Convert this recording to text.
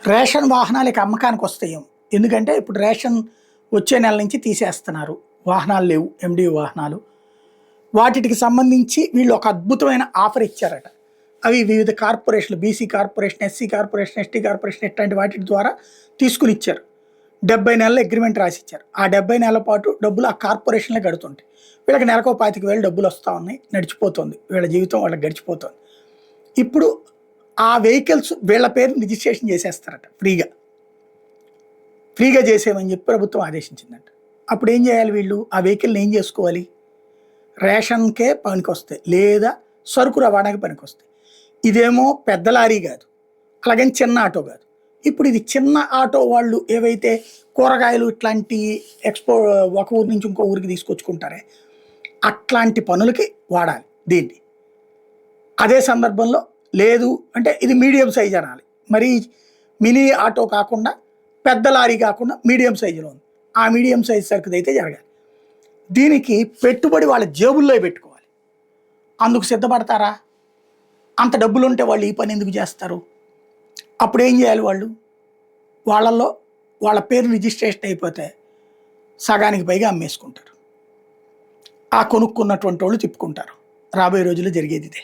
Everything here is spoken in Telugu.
రేషన్ వాహనాలకి అమ్మకానికి వస్తాయేమో. ఎందుకంటే ఇప్పుడు రేషన్ వచ్చే నెల నుంచి తీసేస్తున్నారు. వాహనాలు లేవు, ఎండిఓ వాహనాలు. వాటికి సంబంధించి వీళ్ళు ఒక అద్భుతమైన ఆఫర్ ఇచ్చారట. అవి వివిధ కార్పొరేషన్లు, BC corporation, SC corporation, ST corporation ఇట్లాంటి వాటి ద్వారా తీసుకుని ఇచ్చారు. 70 నెలల అగ్రిమెంట్ రాసిచ్చారు. ఆ 70 నెలల పాటు డబ్బులు ఆ కార్పొరేషన్లే గడుతుంటాయి. వీళ్ళకి నెలకో 25,000 డబ్బులు వస్తూ ఉన్నాయి, నడిచిపోతుంది, వీళ్ళ జీవితం వాళ్ళకి గడిచిపోతుంది. ఇప్పుడు ఆ వెహికల్స్ వీళ్ళ పేరు రిజిస్ట్రేషన్ చేసేస్తారట ఫ్రీగా. ఫ్రీగా చేసేయమని చెప్పి ప్రభుత్వం ఆదేశించిందంట. అప్పుడు ఏం చేయాలి వీళ్ళు? ఆ వెహికల్ని ఏం చేసుకోవాలి? రేషన్కే పనికొస్తాయి, లేదా సరుకు రవాణాకి పనికొస్తాయి. ఇదేమో పెద్ద లారీ కాదు, అలాగని చిన్న ఆటో కాదు. ఇప్పుడు ఇది చిన్న ఆటో వాళ్ళు ఏవైతే కూరగాయలు ఇట్లాంటి ఒక ఊరు నుంచి ఇంకో ఊరికి తీసుకొచ్చుకుంటారే, అట్లాంటి పనులకి వాడాలి దీన్ని. అదే సందర్భంలో లేదు అంటే ఇది మీడియం సైజ్ అనాలి. మరి మినీ ఆటో కాకుండా, పెద్ద లారీ కాకుండా మీడియం సైజులో ఉంది. ఆ మీడియం సైజ్ సరుకుది అయితే జరగాలి. దీనికి పెట్టుబడి వాళ్ళ జేబుల్లో పెట్టుకోవాలి. అందుకు సిద్ధపడతారా? అంత డబ్బులు ఉంటే వాళ్ళు ఈ పని ఎందుకు చేస్తారు? అప్పుడు ఏం చేయాలి వాళ్ళు? వాళ్ళల్లో వాళ్ళ పేరు రిజిస్ట్రేషన్ అయిపోతే సగానికి పైగా అమ్మేసుకుంటారు. ఆ కొనుక్కున్నటువంటి వాళ్ళు తిప్పుకుంటారు. రాబోయే రోజుల్లో జరిగేది ఇదే.